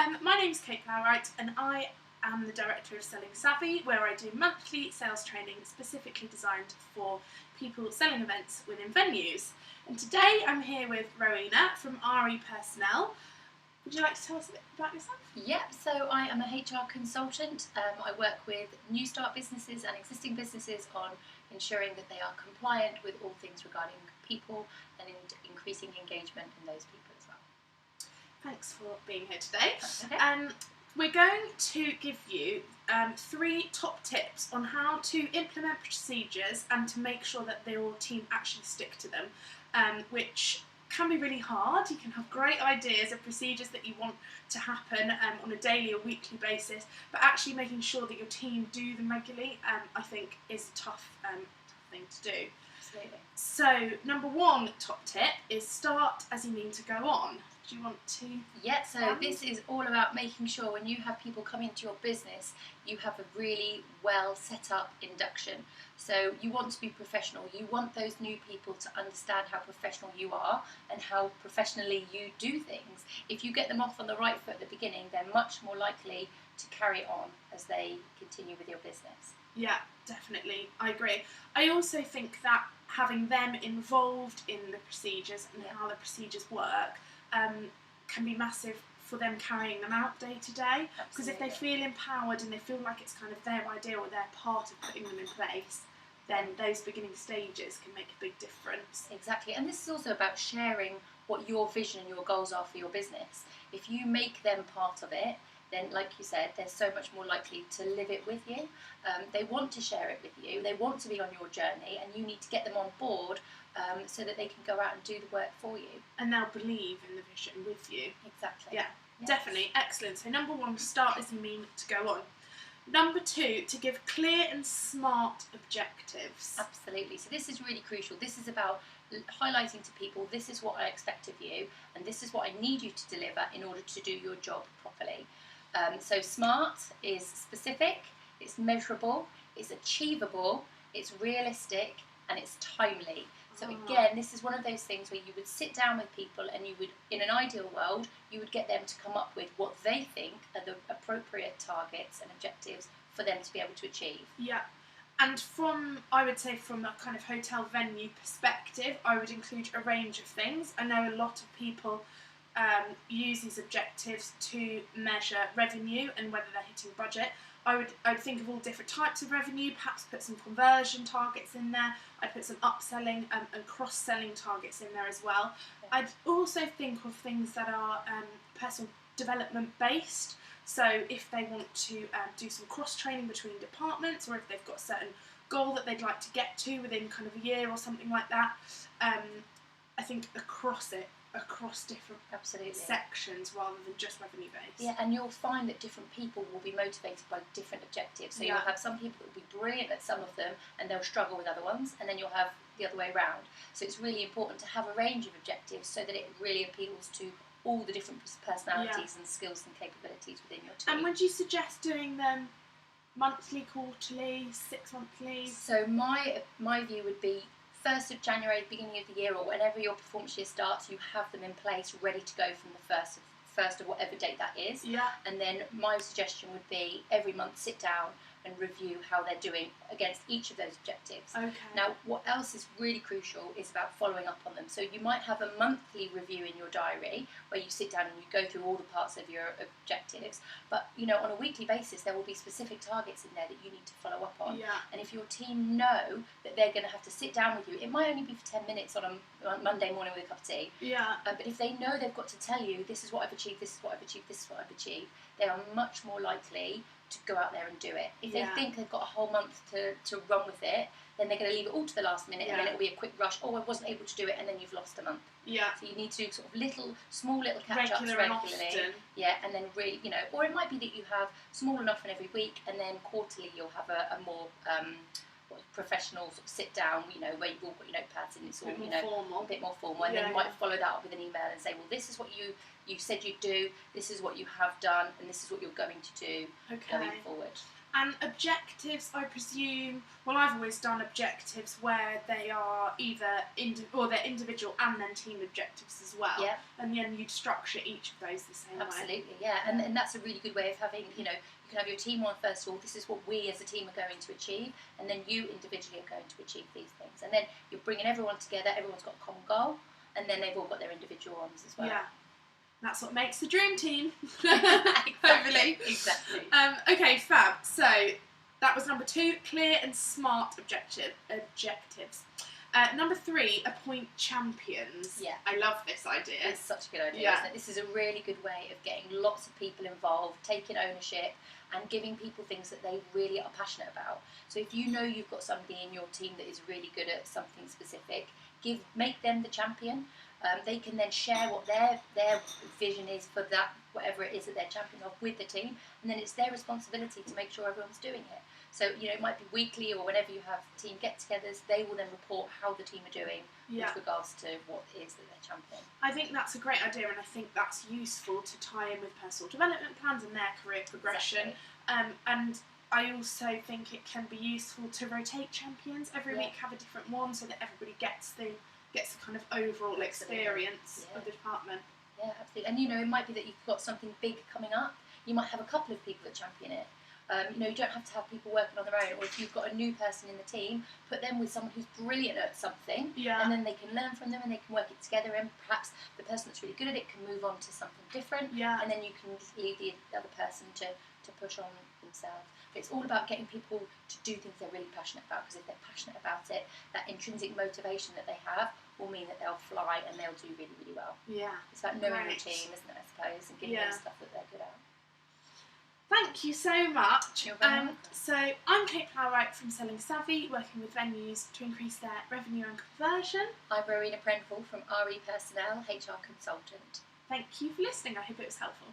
My name's Kate Plowright and I am the Director of Selling Savvy, where I do monthly sales training specifically designed for people selling events within venues. And today I'm here with Rowena from REPersonnel. Would you like to tell us a bit about yourself? Yep, so I am a HR consultant. I work with new start businesses and existing businesses on ensuring that they are compliant with all things regarding people and increasing engagement in those people as well. Thanks for being here today. Okay. We're going to give you 3 top tips on how to implement procedures and to make sure that your team actually stick to them, which can be really hard. You can have great ideas of procedures that you want to happen on a daily or weekly basis, but actually making sure that your team do them regularly, I think, is a tough thing to do. Absolutely. So, number 1 top tip is start as you mean to go on. Do you want to? Yeah, so this is all about making sure when you have people come into your business, you have a really well set up induction. So you want to be professional. You want those new people to understand how professional you are and how professionally you do things. If you get them off on the right foot at the beginning, they're much more likely to carry on as they continue with your business. Yeah, definitely. I agree. I also think that having them involved in the procedures and how the procedures work can be massive for them carrying them out day to day. Because if they feel empowered and they feel like it's kind of their idea or they're part of putting them in place, then those beginning stages can make a big difference. Exactly, and this is also about sharing what your vision and your goals are for your business. If you make them part of it, then, like you said, they're so much more likely to live it with you. They want to share it with you. They want to be on your journey, and you need to get them on board so that they can go out and do the work for you. And they'll believe in the vision with you. Exactly. Yeah, yes. Definitely. Excellent. So number 1, start as you mean to go on. Number 2, to give clear and smart objectives. Absolutely. So this is really crucial. This is about highlighting to people, this is what I expect of you, and this is what I need you to deliver in order to do your job properly. So SMART is specific, it's measurable, it's achievable, it's realistic, and it's timely. So again, this is one of those things where you would sit down with people and you would, in an ideal world, you would get them to come up with what they think are the appropriate targets and objectives for them to be able to achieve. Yeah. And I would say from a kind of hotel venue perspective, I would include a range of things. I know a lot of people use these objectives to measure revenue and whether they're hitting budget. I would think of all different types of revenue, perhaps put some conversion targets in there. I'd put some upselling and cross-selling targets in there as well. Yeah. I'd also think of things that are personal development based. So if they want to do some cross-training between departments, or if they've got a certain goal that they'd like to get to within kind of a year or something like that, I think across different sections rather than just revenue based. Yeah, and you'll find that different people will be motivated by different objectives. So you'll have some people that will be brilliant at some of them and they'll struggle with other ones, and then you'll have the other way around. So it's really important to have a range of objectives so that it really appeals to all the different personalities and skills and capabilities within your team. And would you suggest doing them monthly, quarterly, 6 monthly? So my view would be 1st of January, beginning of the year, or whenever your performance year starts, you have them in place, ready to go from the first of whatever date that is. Yeah. And then my suggestion would be every month sit down and review how they're doing against each of those objectives. Okay. Now, what else is really crucial is about following up on them. So you might have a monthly review in your diary where you sit down and you go through all the parts of your objectives. But, on a weekly basis, there will be specific targets in there that you need to follow up on. Yeah. And if your team know that they're going to have to sit down with you, it might only be for 10 minutes on a Monday morning with a cup of tea. Yeah. But if they know they've got to tell you, this is what I've achieved, this is what I've achieved, this is what I've achieved, they are much more likely to go out there and do it. If they think they've got a whole month to run with it, then they're going to leave it all to the last minute, and then it'll be a quick rush. Oh, I wasn't able to do it, and then you've lost a month. Yeah. So you need to do sort of small little catch-ups regularly. Yeah, and then really, or it might be that you have small enough in every week, and then quarterly you'll have a more professional sort of sit down, where you've all got your notepads and it's all, a bit more formal. And then you might follow that up with an email and say, well, this is what you said you'd do, this is what you have done, and this is what you're going to do going forward. And objectives, I presume, well, I've always done objectives where they are either they're individual and then team objectives as well. Yeah. And then you'd structure each of those the same way. Absolutely, yeah. And that's a really good way of having, you know, you can have your team one first of all, this is what we as a team are going to achieve, and then you individually are going to achieve these things. And then you're bringing everyone together, everyone's got a common goal, and then they've all got their individual ones as well. Yeah. That's what makes the dream team. Exactly. Hopefully. Exactly. Okay, fab. So that was number 2, clear and smart objectives. Number 3, appoint champions. Yeah. I love this idea. It's such a good idea, isn't it? This is a really good way of getting lots of people involved, taking ownership, and giving people things that they really are passionate about. So if you know you've got somebody in your team that is really good at something specific, make them the champion. They can then share what their vision is for that, whatever it is that they're champion of, with the team, and then it's their responsibility to make sure everyone's doing it. So, you know, it might be weekly or whenever you have team get-togethers, they will then report how the team are doing with regards to what it is that they're championing. I think that's a great idea, and I think that's useful to tie in with personal development plans and their career progression. Exactly. And I also think it can be useful to rotate champions every week, have a different one, so that everybody gets the kind of overall experience of the department. Yeah, absolutely. And you know, it might be that you've got something big coming up. You might have a couple of people that champion it. You know, you don't have to have people working on their own. Or if you've got a new person in the team, put them with someone who's brilliant at something, and then they can learn from them and they can work it together. And perhaps the person that's really good at it can move on to something different, and then you can lead the other person to push on themselves. But it's all about getting people to do things they're really passionate about, because if they're passionate about it, that intrinsic motivation that they have will mean that they'll fly and they'll do really, really well. Yeah. It's about knowing your team, isn't it, I suppose, and giving them stuff that they're good at. Thank you so much. You're very welcome. So I'm Kate Plowright from Selling Savvy, working with venues to increase their revenue and conversion. I'm Rowena Prendeville from REPersonnel, HR consultant. Thank you for listening. I hope it was helpful.